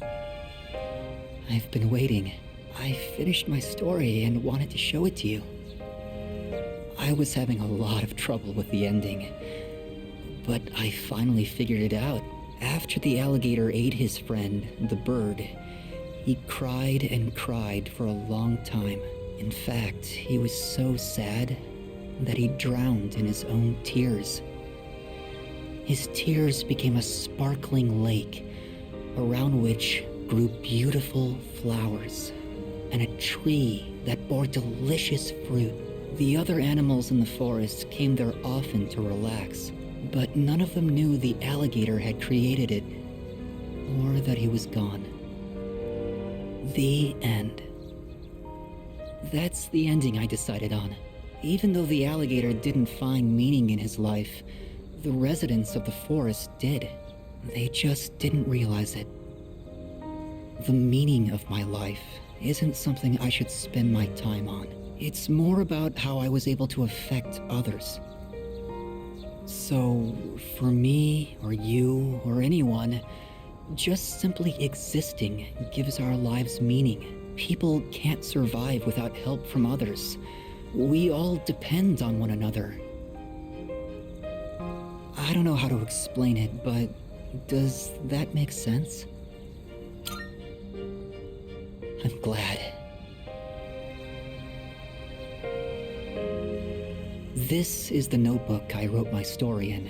I've been waiting. I finished my story and wanted to show it to you. I was having a lot of trouble with the ending, but I finally figured it out. After the alligator ate his friend, the bird, he cried and cried for a long time. In fact, he was so sad that he drowned in his own tears. His tears became a sparkling lake, around which grew beautiful flowers, and a tree that bore delicious fruit. The other animals in the forest came there often to relax, but none of them knew the alligator had created it, or that he was gone. The end. That's the ending I decided on. Even though the alligator didn't find meaning in his life, the residents of the forest did. They just didn't realize it. The meaning of my life isn't something I should spend my time on. It's more about how I was able to affect others. So, for me, or you, or anyone, just simply existing gives our lives meaning. People can't survive without help from others. We all depend on one another. I don't know how to explain it, but does that make sense? I'm glad. This is the notebook I wrote my story in.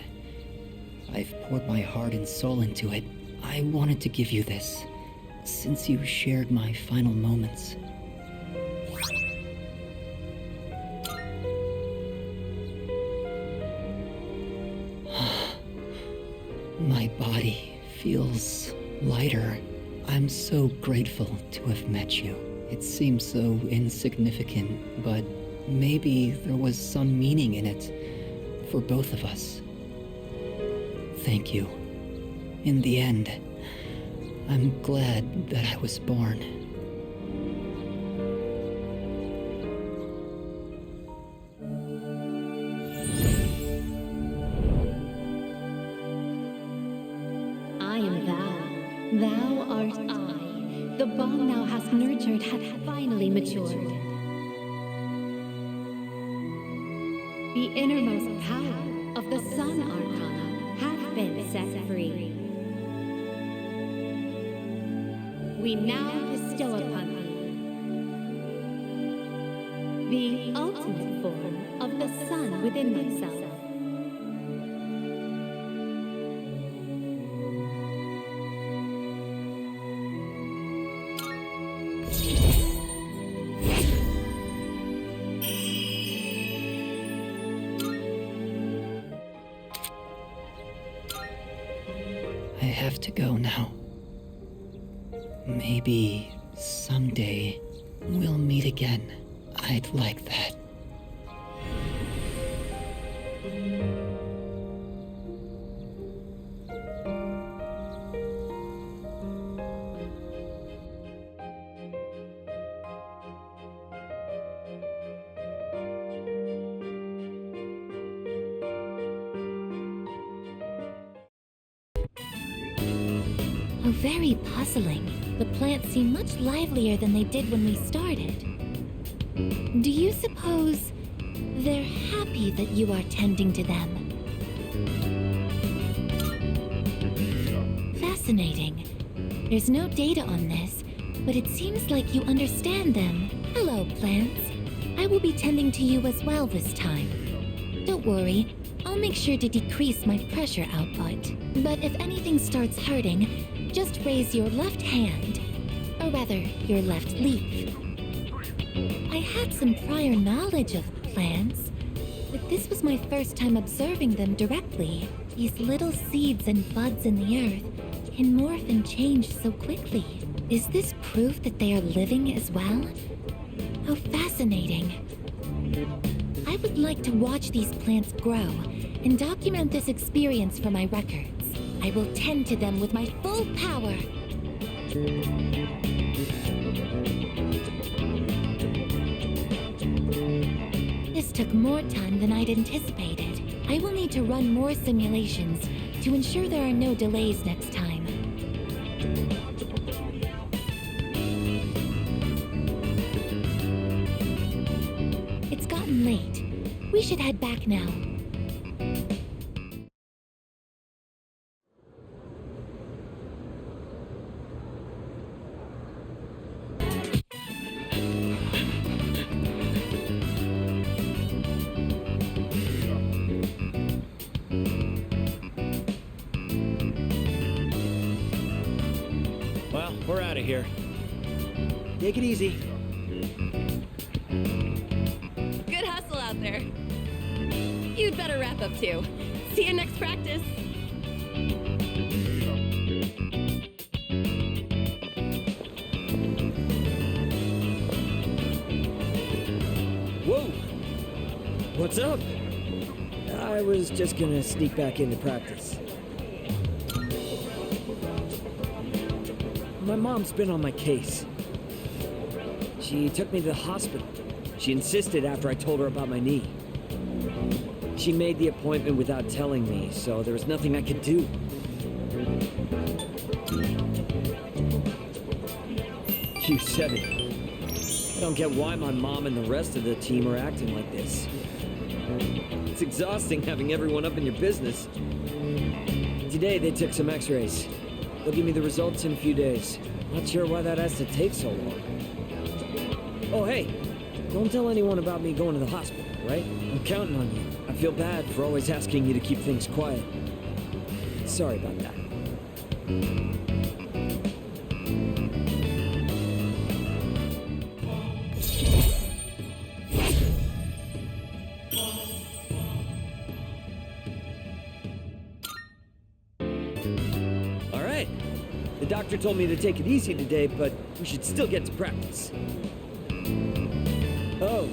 I've poured my heart and soul into it. I wanted to give you this, since you shared my final moments. My body feels lighter. I'm so grateful to have met you. It seems so insignificant, but maybe there was some meaning in it for both of us. Thank you. In the end, I'm glad that I was born. I am thou. Thou art I. The bond thou hast nurtured hath finally matured. The innermost power of the Sun Arcana hath been set free. We now bestow upon thee the ultimate form of the sun within thyself. I have to go now. Maybe someday we'll meet again. I'd like that. Oh, very puzzling. The plants seem much livelier than they did when we started. Do you suppose they're happy that you are tending to them? Fascinating. There's no data on this, but it seems like you understand them. Hello, plants. I will be tending to you as well this time. Don't worry, I'll make sure to decrease my pressure output. But if anything starts hurting, just raise your left hand, or rather, your left leaf. I had some prior knowledge of plants, but this was my first time observing them directly. These little seeds and buds in the earth can morph and change so quickly. Is this proof that they are living as well? How fascinating. I would like to watch these plants grow and document this experience for my records. I will tend to them with my full power. This took more time than I'd anticipated. I will need to run more simulations to ensure there are no delays next time. getting late. We should head back now. Well, we're out of here. Take it easy. Good hustle out there. You'd better wrap up too. See you next practice. Whoa! What's up? I was just gonna sneak back into practice. My mom's been on my case. She took me to the hospital. She insisted after I told her about my knee. She made the appointment without telling me, so there was nothing I could do. You said it. I don't get why my mom and the rest of the team are acting like this. It's exhausting having everyone up in your business. Today they took some x-rays. They'll give me the results in a few days. Not sure why that has to take so long. Oh, hey, don't tell anyone about me going to the hospital, right? I'm counting on you. I feel bad for always asking you to keep things quiet. Sorry about that. All right. The doctor told me to take it easy today, but we should still get to practice. Oh,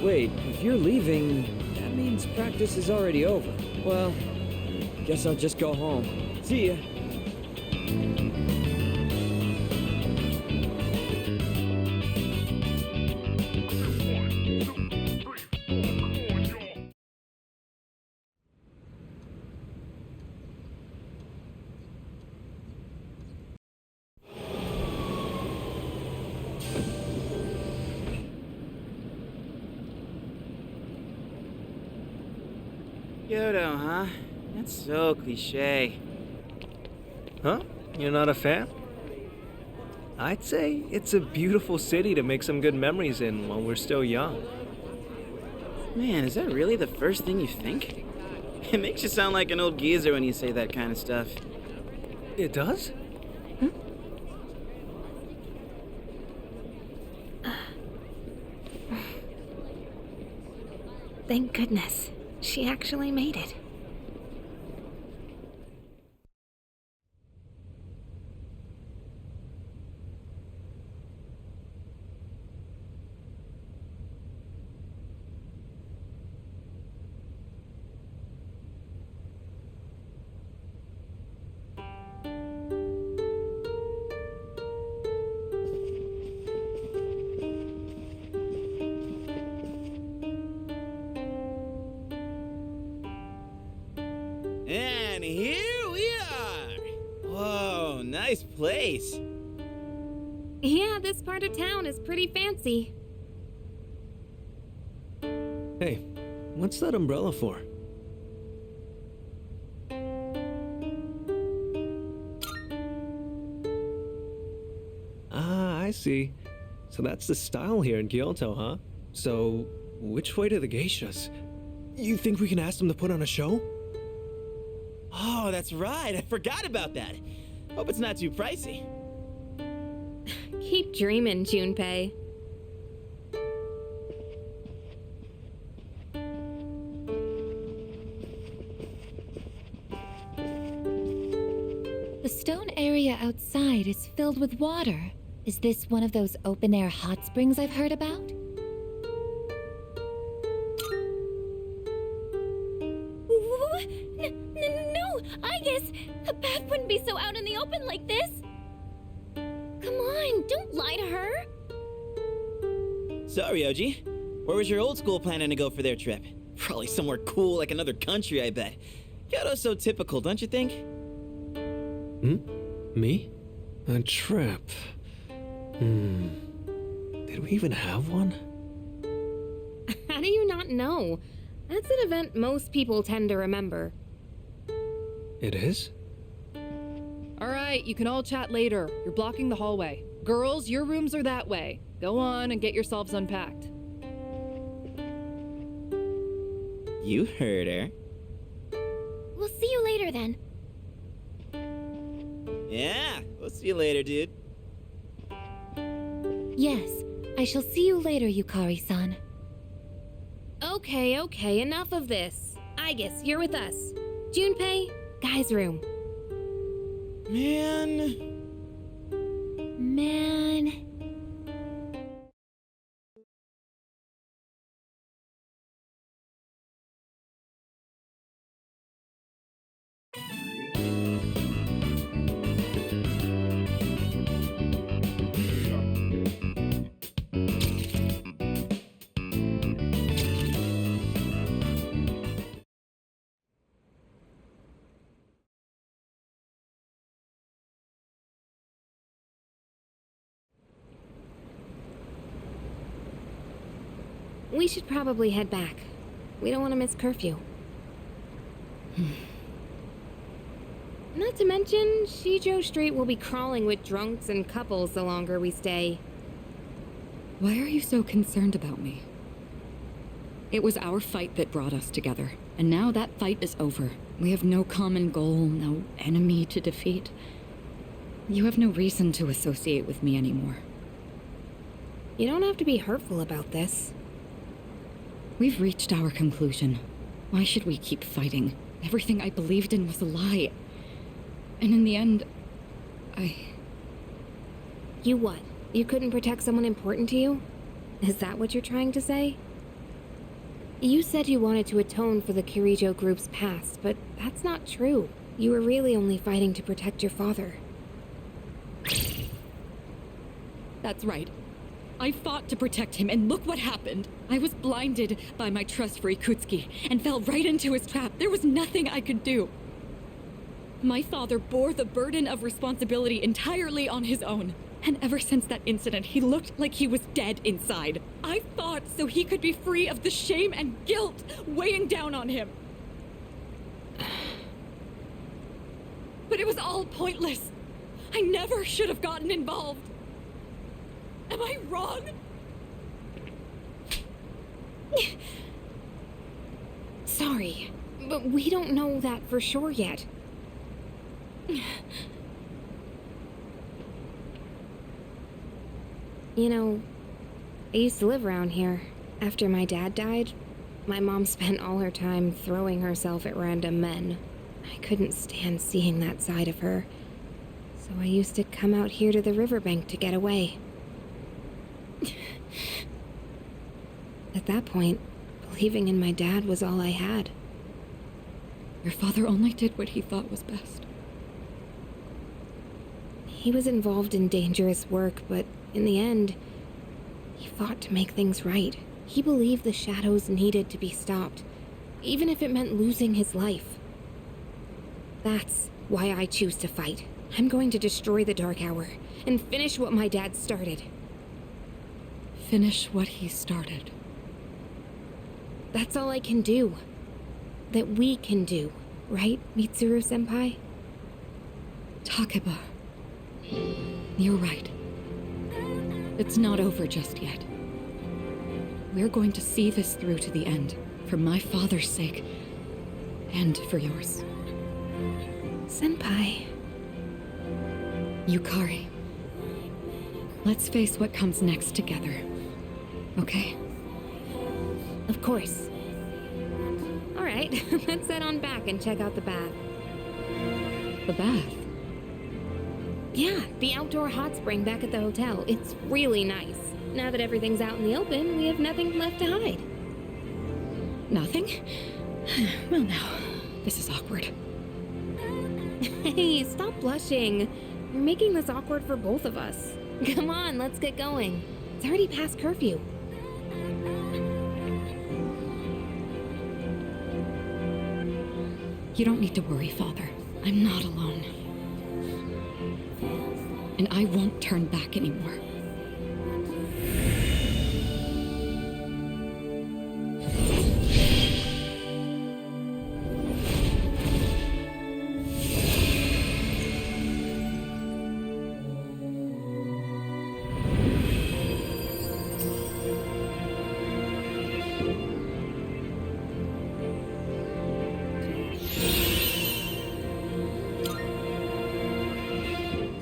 wait, if you're leaving, that means practice is already over. Well, guess I'll just go home. See ya. Kyoto, huh? That's so cliche. Huh? You're not a fan? I'd say it's a beautiful city to make some good memories in while we're still young. Man, is that really the first thing you think? It makes you sound like an old geezer when you say that kind of stuff. It does? Thank goodness. She actually made it. And here we are! Whoa, nice place. Yeah, this part of town is pretty fancy. Hey, what's that umbrella for? Ah, I see. So that's the style here in Kyoto, huh? So, which way to the geishas? You think we can ask them to put on a show? Oh, that's right. I forgot about that. Hope it's not too pricey. Keep dreaming, Junpei. The stone area outside is filled with water. Is this one of those open-air hot springs I've heard about? No, I guess a bath wouldn't be so out in the open like this. Come on, don't lie to her. So, Ryoji, where was your old school planning to go for their trip? Probably somewhere cool like another country, I bet. Kyoto's so typical, don't you think? Me? A trip? Did we even have one? How do you not not know. That's an event most people tend to remember. It is? All right, you can all chat later. You're blocking the hallway. Girls, your rooms are that way. Go on and get yourselves unpacked. You heard her. We'll see you later then. Yeah, we'll see you later, dude. Yes, I shall see you later, Yukari-san. Okay, enough of this. I guess you're with us. Junpei, guys' room. Man. We should probably head back. We don't want to miss curfew. Not to mention, Shijo Street will be crawling with drunks and couples the longer we stay. Why are you so concerned about me? It was our fight that brought us together, and now that fight is over. We have no common goal, no enemy to defeat. You have no reason to associate with me anymore. You don't have to be hurtful about this. We've reached our conclusion. Why should we keep fighting? Everything I believed in was a lie. And in the end, You what? You couldn't protect someone important to you? Is that what you're trying to say? You said you wanted to atone for the Kirijo group's past, but that's not true. You were really only fighting to protect your father. That's right. I fought to protect him, and look what happened. I was blinded by my trust for Ikutsuki, and fell right into his trap. There was nothing I could do. My father bore the burden of responsibility entirely on his own. And ever since that incident, he looked like he was dead inside. I fought so he could be free of the shame and guilt weighing down on him. But it was all pointless. I never should have gotten involved. Am I wrong? Sorry, but we don't know that for sure yet. You know, I used to live around here. After my dad died, my mom spent all her time throwing herself at random men. I couldn't stand seeing that side of her, so I used to come out here to the riverbank to get away. At that point, believing in my dad was all I had. Your father only did what he thought was best. He was involved in dangerous work, but in the end, he fought to make things right. He believed the shadows needed to be stopped, even if it meant losing his life. That's why I choose to fight. I'm going to destroy the Dark Hour and finish what my dad started. Finish what he started. That's all I can do. That we can do, right, Mitsuru-senpai? Takeba, you're right. It's not over just yet. We're going to see this through to the end, for my father's sake, and for yours. Senpai. Yukari, let's face what comes next together, okay? Of course. All right, let's head on back and check out the bath. The bath? Yeah, the outdoor hot spring back at the hotel. It's really nice. Now that everything's out in the open, we have nothing left to hide. Nothing? Well now, this is awkward. Hey, stop blushing. You're making this awkward for both of us. Come on, let's get going. It's already past curfew. You don't need to worry, Father. I'm not alone. And I won't turn back anymore.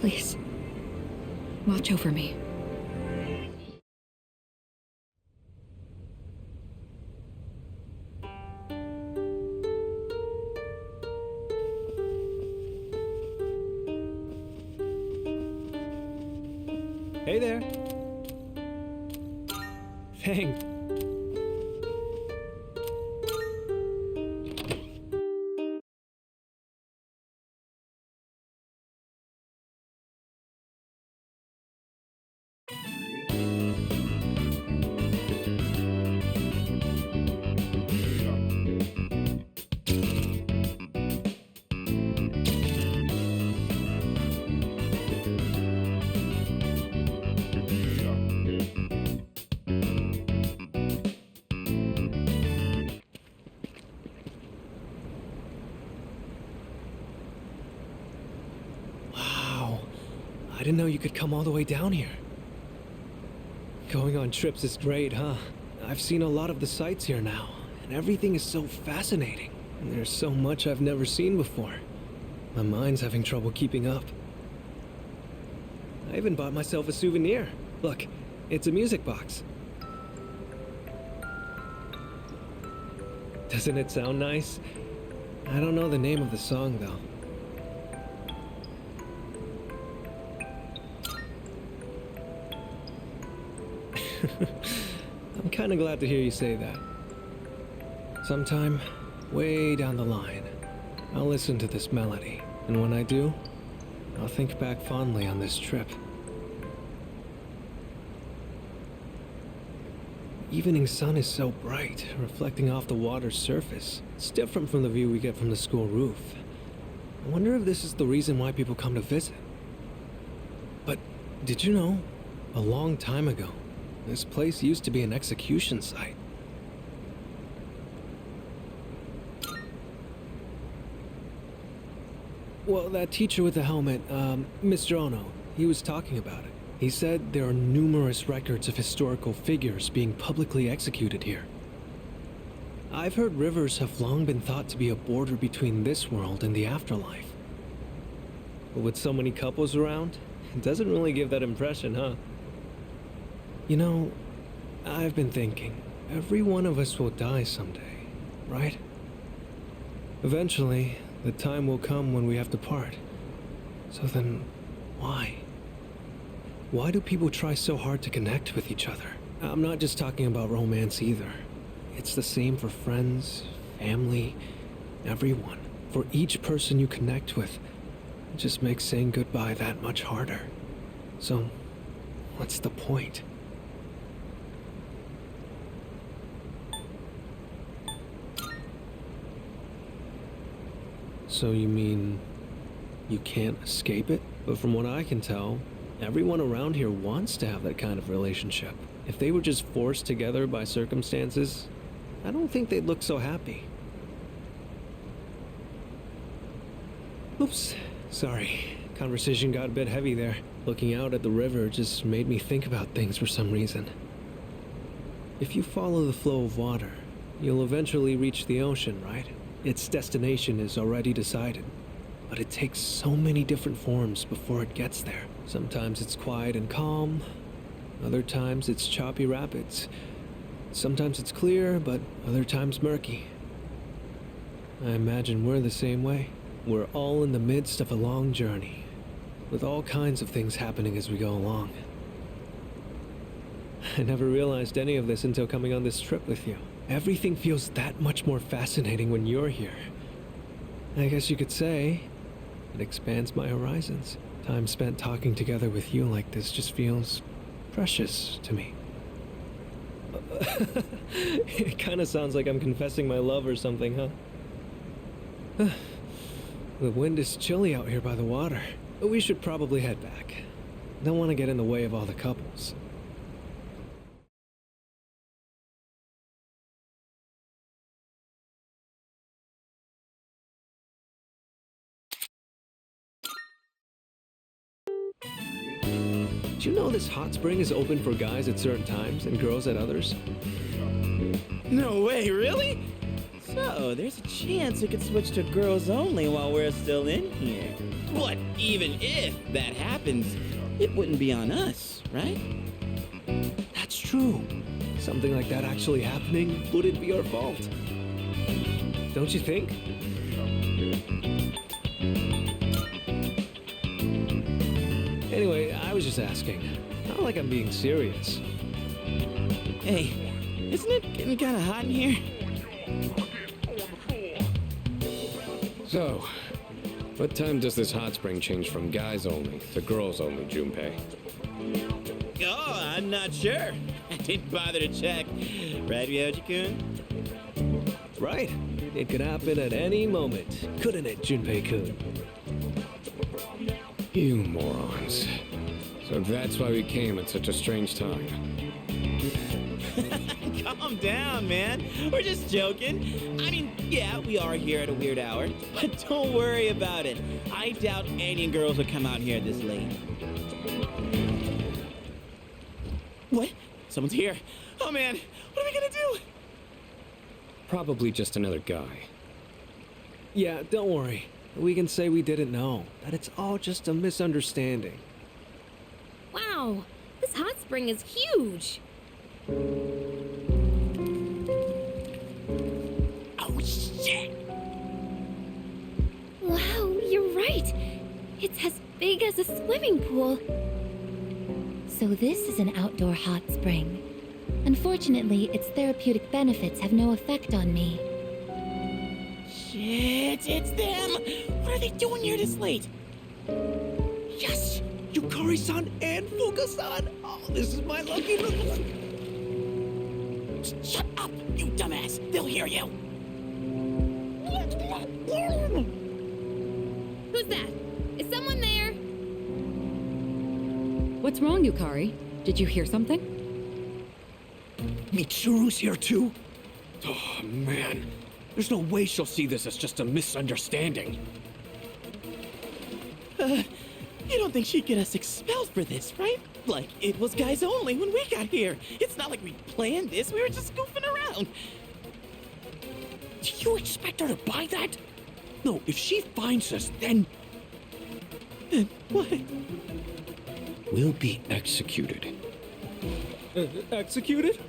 Please, watch over me. Hey there. Thanks. I didn't know you could come all the way down here. Going on trips is great, huh? I've seen a lot of the sights here now, and everything is so fascinating. And there's so much I've never seen before. My mind's having trouble keeping up. I even bought myself a souvenir. Look, it's a music box. Doesn't it sound nice? I don't know the name of the song, though. I'm kind of glad to hear you say that. Sometime, way down the line, I'll listen to this melody, and when I do, I'll think back fondly on this trip. Evening sun is so bright, reflecting off the water's surface. It's different from the view we get from the school roof. I wonder if this is the reason why people come to visit. But did you know, a long time ago, this place used to be an execution site. Well, that teacher with the helmet, Mr. Ono, he was talking about it. He said there are numerous records of historical figures being publicly executed here. I've heard rivers have long been thought to be a border between this world and the afterlife. But with so many couples around, it doesn't really give that impression, huh? You know, I've been thinking, every one of us will die someday, right? Eventually, the time will come when we have to part. So then, why? Why do people try so hard to connect with each other? I'm not just talking about romance either. It's the same for friends, family, everyone. For each person you connect with, it just makes saying goodbye that much harder. So, what's the point? So you mean you can't escape it? But from what I can tell, everyone around here wants to have that kind of relationship. If they were just forced together by circumstances, I don't think they'd look so happy. Oops, sorry. Conversation got a bit heavy there. Looking out at the river just made me think about things for some reason. If you follow the flow of water, you'll eventually reach the ocean, right? Its destination is already decided, but it takes so many different forms before it gets there. Sometimes it's quiet and calm, other times it's choppy rapids. Sometimes it's clear, but other times murky. I imagine we're the same way. We're all in the midst of a long journey, with all kinds of things happening as we go along. I never realized any of this until coming on this trip with you. Everything feels that much more fascinating when you're here. I guess you could say it expands my horizons. Time spent talking together with you like this just feels precious to me. It kind of sounds like I'm confessing my love or something, huh? The wind is chilly out here by the water, but we should probably head back. Don't want to get in the way of all the couples. Do you know this hot spring is open for guys at certain times and girls at others? No way, really? So, there's a chance we could switch to girls only while we're still in here. But even if that happens, it wouldn't be on us, right? That's true. Something like that actually happening wouldn't be our fault. Don't you think? Anyway, I was just asking. Not like I'm being serious. Hey, isn't it getting kind of hot in here? So, what time does this hot spring change from guys only to girls only, Junpei? Oh, I'm not sure. I didn't bother to check. Right, Ryoji-kun? Right. It could happen at any moment, couldn't it, Junpei-kun? You morons. So that's why we came at such a strange time. Calm down, man. We're just joking. I mean, yeah, we are here at a weird hour, but don't worry about it. I doubt any girls will come out here this late. What? Someone's here. Oh, man. What are we gonna do? Probably just another guy. Yeah, don't worry. We can say we didn't know. That it's all just a misunderstanding. Wow, this hot spring is huge. Oh, shit! Wow, you're right. It's as big as a swimming pool. So this is an outdoor hot spring. Unfortunately, its therapeutic benefits have no effect on me. Shit, it's them! What are they doing here this late? Yes! Yukari-san and Fuka-san! Oh, this is my lucky little... Shut up, you dumbass! They'll hear you! Who's that? Is someone there? What's wrong, Yukari? Did you hear something? Mitsuru's here too? Oh, man. There's no way she'll see this as just a misunderstanding. You don't think she'd get us expelled for this, right? Like, it was guys only when we got here. It's not like we planned this, we were just goofing around. Do you expect her to buy that? No, if she finds us, then... Then what? We'll be executed. Executed?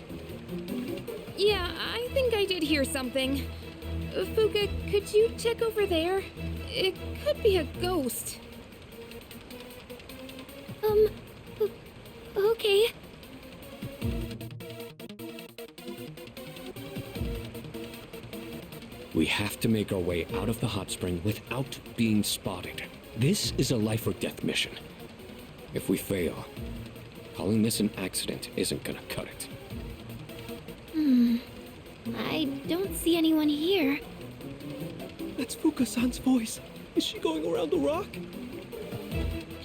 Yeah, I think I did hear something. Fuka, could you check over there? It could be a ghost. Okay. We have to make our way out of the hot spring without being spotted. This is a life or death mission. If we fail, calling this an accident isn't gonna cut it. I don't see anyone here. That's Fuka-san's voice. Is she going around the rock?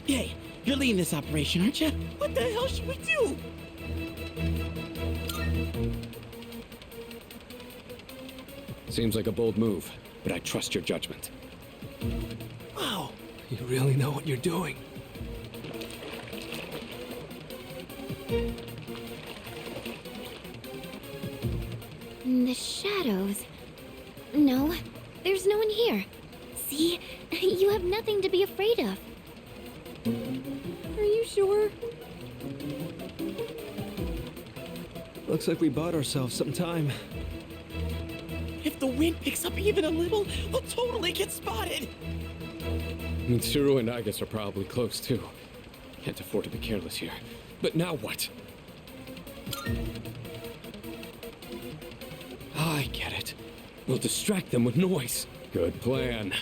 Hey, you're leading this operation, aren't you? What the hell should we do? Seems like a bold move, But I trust your judgment. Wow, you really know what you're doing. The shadows. No, there's no one here. See? You have nothing to be afraid of. Are you sure? Looks like we bought ourselves some time. If the wind picks up even a little, we'll totally get spotted. Mitsuru and Agus are probably close too. Can't afford to be careless here. But now what? I get it. We'll distract them with noise. Good plan.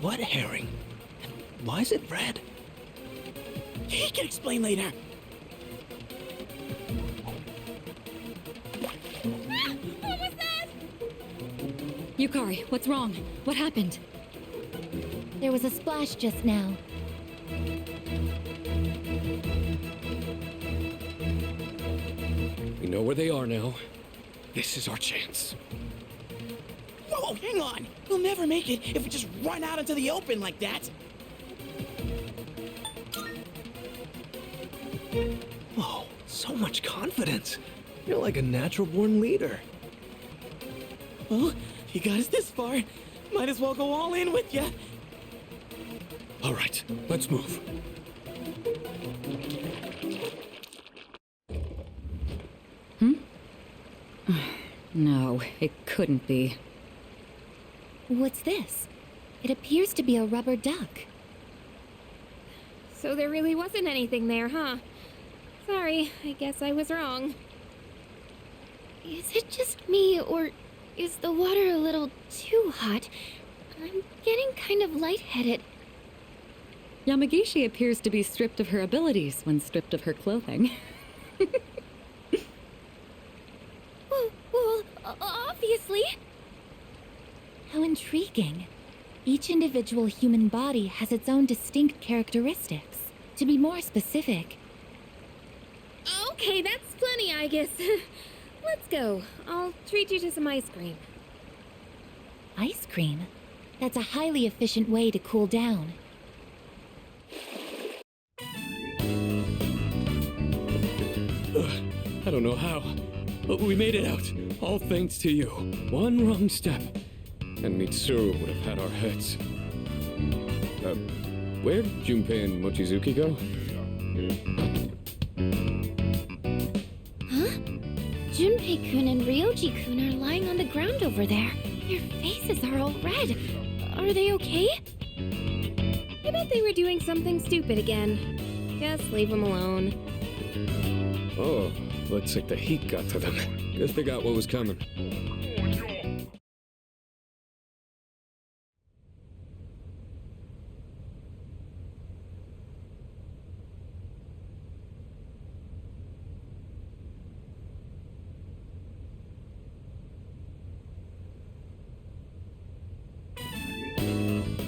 What herring? And why is it red? He can explain later. What was that? Yukari, what's wrong? What happened? There was a splash just now. We know where they are now. This is our chance. Whoa, hang on. We'll never make it if we just run out into the open like that. Whoa, so much confidence. You're like a natural-born leader. Well, you got us this far. Might as well go all in with ya. All right, let's move. No, it couldn't be. What's this? It appears to be a rubber duck. So there really wasn't anything there, huh? Sorry, I guess I was wrong. Is it just me, or is the water a little too hot? I'm getting kind of lightheaded. Yamagishi appears to be stripped of her abilities when stripped of her clothing. Well, obviously. How intriguing. Each individual human body has its own distinct characteristics. To be more specific... Okay, that's plenty, I guess. Let's go. I'll treat you to some ice cream. Ice cream? That's a highly efficient way to cool down. I don't know how, but we made it out. All thanks to you. One wrong step, and Mitsuru would have had our heads. Where'd Junpei and Mochizuki go? Huh? Junpei-kun and Ryoji-kun are lying on the ground over there. Their faces are all red. Are they okay? I bet they were doing something stupid again. Just leave them alone. Oh, looks like the heat got to them. Guess they got what was coming.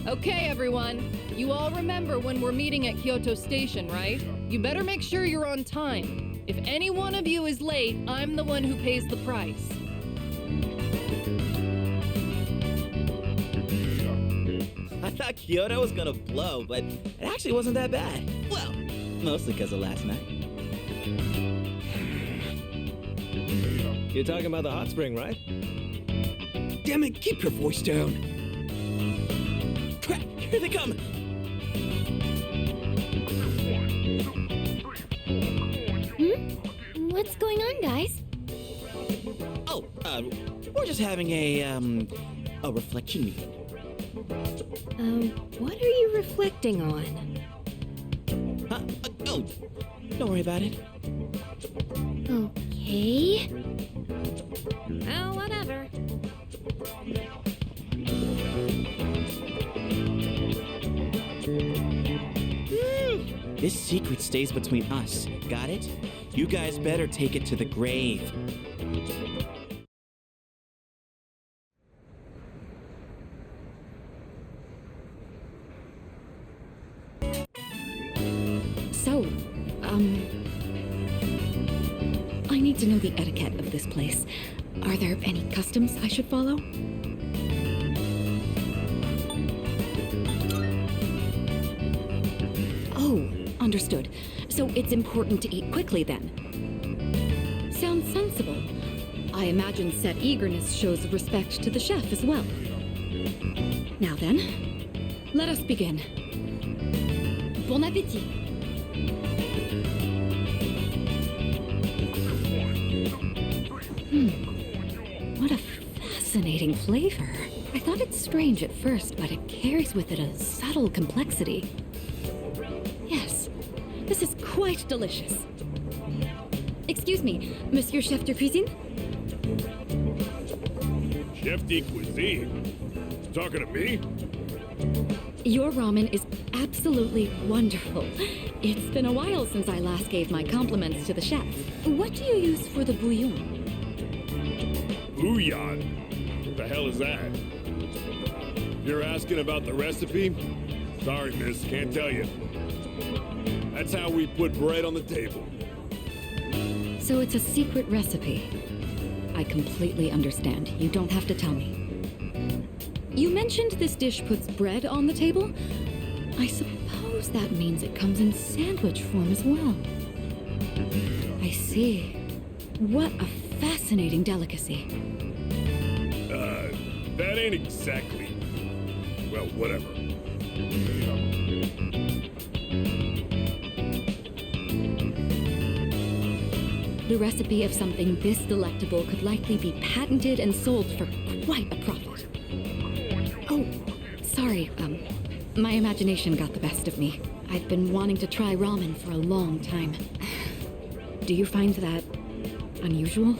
Okay, everyone. You all remember when we're meeting at Kyoto Station, right? You better make sure you're on time. If any one of you is late, I'm the one who pays the price. I thought Kyoto was gonna blow, but it actually wasn't that bad. Well, mostly because of last night. You're talking about the hot spring, right? Damn it, keep your voice down. Crap, here they come! What's going on, guys? Oh, we're just having a reflection meeting. What are you reflecting on? Huh? Oh, don't worry about it. Okay. Oh, whatever. This secret stays between us, got it? You guys better take it to the grave. So, I need to know the etiquette of this place. Are there any customs I should follow? Oh, understood. So it's important to eat quickly then. Sounds sensible. I imagine said eagerness shows respect to the chef as well. Now then, let us begin. Bon appétit! What a fascinating flavor. I thought it strange at first, but it carries with it a subtle complexity. Yes, this is quite delicious. Excuse me, Monsieur Chef de Cuisine? Chef de Cuisine? Talking to me? Your ramen is absolutely wonderful. It's been a while since I last gave my compliments to the chef. What do you use for the bouillon? Bouillon? What the hell is that? You're asking about the recipe? Sorry, miss, can't tell you. That's how we put bread on the table. So it's a secret recipe. I completely understand. You don't have to tell me. You mentioned this dish puts bread on the table? I suppose that means it comes in sandwich form as well. I see. What a fascinating delicacy. ain't exactly... Well, whatever. The recipe of something this delectable could likely be patented and sold for quite a profit. Oh, sorry, my imagination got the best of me. I've been wanting to try ramen for a long time. Do you find that unusual?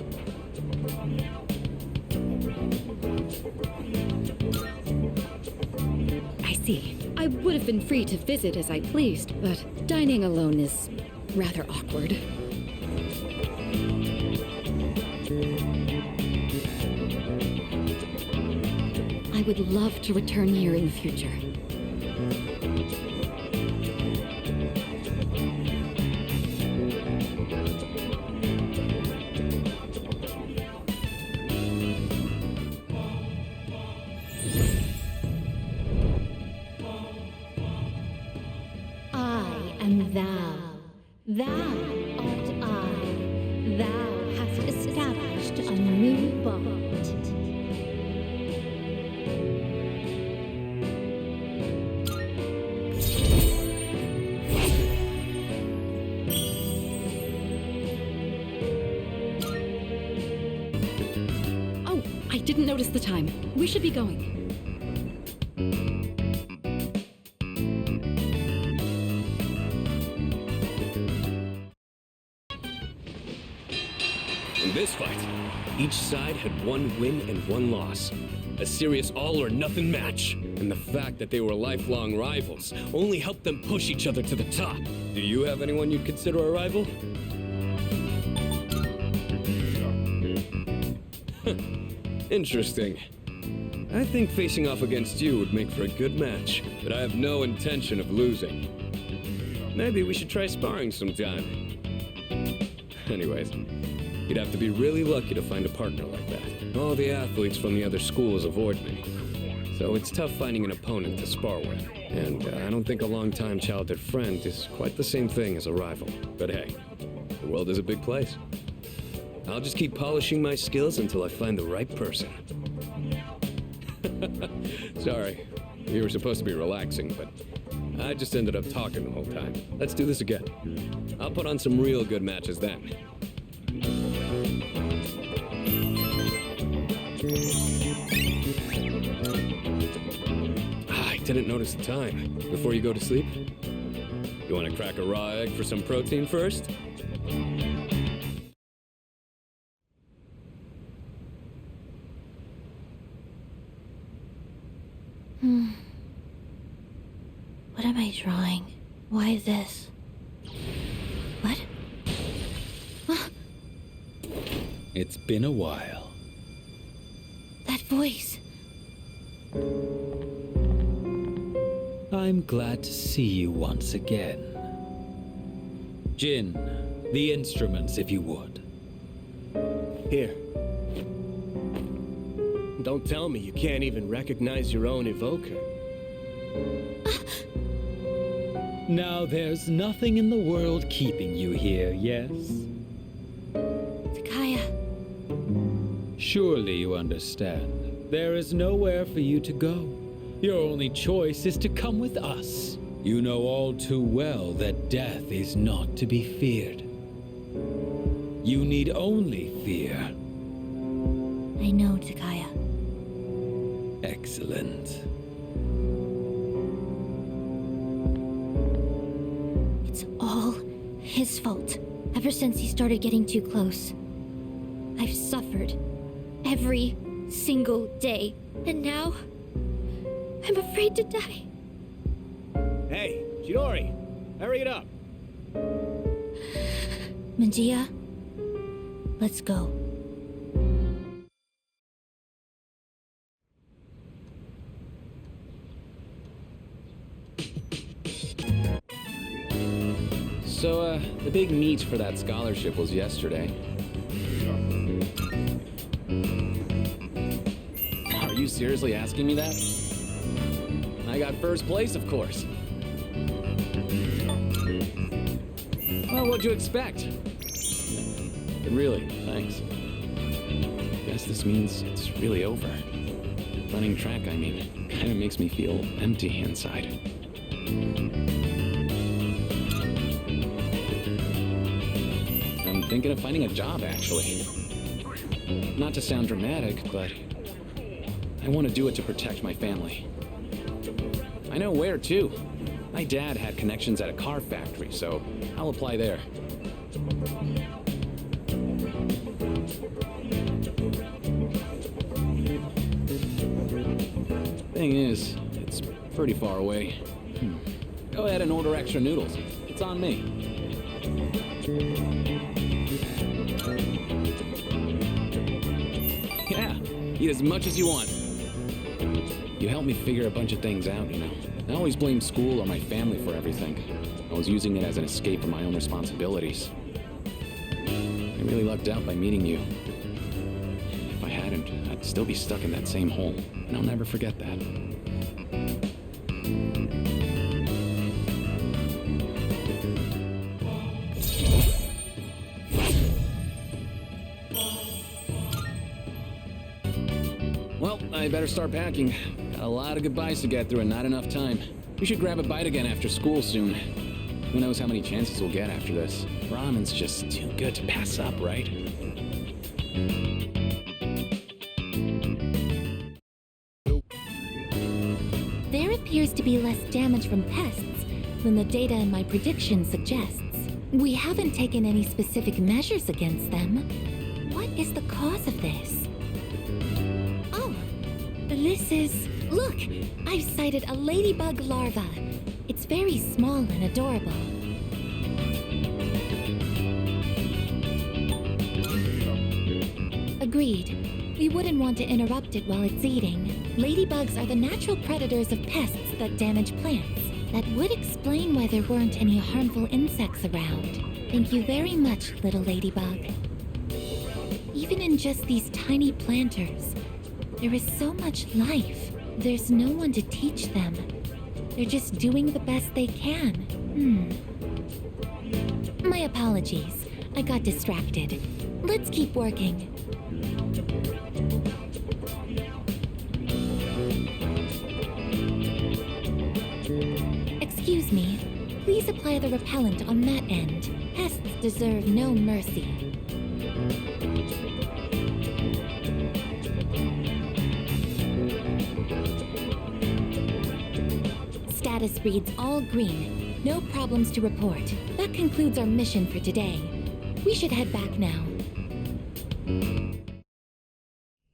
I see. I would have been free to visit as I pleased, but dining alone is rather awkward. I would love to return here in the future. I am thou. Thou art I. Thou hast established a new bond. Oh, I didn't notice the time. We should be going. In this fight, each side had one win and one loss. A serious all-or-nothing match. And the fact that they were lifelong rivals only helped them push each other to the top. Do you have anyone you'd consider a rival? Interesting. I think facing off against you would make for a good match, but I have no intention of losing. Maybe we should try sparring sometime. Anyways, you'd have to be really lucky to find a partner like that. All the athletes from the other schools avoid me. So it's tough finding an opponent to spar with. And I don't think a long-time childhood friend is quite the same thing as a rival. But hey, the world is a big place. I'll just keep polishing my skills until I find the right person. Sorry, you were supposed to be relaxing, but I just ended up talking the whole time. Let's do this again. I'll put on some real good matches then. I didn't notice the time. Before you go to sleep? You want to crack a raw egg for some protein first? What am I drawing? Why this? What? It's been a while. That voice. I'm glad to see you once again. Jin, the instruments, if you would. Here. Don't tell me you can't even recognize your own evoker. Now there's nothing in the world keeping you here, yes? Takaya. Surely you understand. There is nowhere for you to go. Your only choice is to come with us. You know all too well that death is not to be feared. You need only fear. I know, Takaya. Excellent. It's all his fault. Ever since he started getting too close. I've suffered every single day. And now, I'm afraid to die. Hey, Jordi, hurry it up. Magia, let's go. So, the big meet for that scholarship was yesterday. Are you seriously asking me that? I got first place, of course. Well, what'd you expect? But really, thanks. Guess this means it's really over. Running track, I mean, kinda makes me feel empty inside. I'm thinking of finding a job, actually. Not to sound dramatic, but I want to do it to protect my family. I know where, too. My dad had connections at a car factory, so I'll apply there. Thing is, it's pretty far away. Go ahead and order extra noodles. It's on me. Yeah, eat as much as you want. You helped me figure a bunch of things out, you know. I always blamed school or my family for everything. I was using it as an escape from my own responsibilities. I really lucked out by meeting you. If I hadn't, I'd still be stuck in that same hole, and I'll never forget that. Well, I better start packing. Got a lot of goodbyes to get through and not enough time. We should grab a bite again after school soon. Who knows how many chances we'll get after this. Ramen's just too good to pass up, right? There appears to be less damage from pests than the data in my prediction suggests. We haven't taken any specific measures against them. What is the cause of this? Oh, this is... Look! I've sighted a ladybug larva. It's very small and adorable. Agreed. We wouldn't want to interrupt it while it's eating. Ladybugs are the natural predators of pests that damage plants. That would explain why there weren't any harmful insects around. Thank you very much, little ladybug. Even in just these tiny planters, there is so much life. There's no one to teach them. They're just doing the best they can. My apologies. I got distracted. Let's keep working. Excuse me. Please apply the repellent on that end. Pests deserve no mercy. Status reads all green. No problems to report. That concludes our mission for today. We should head back now.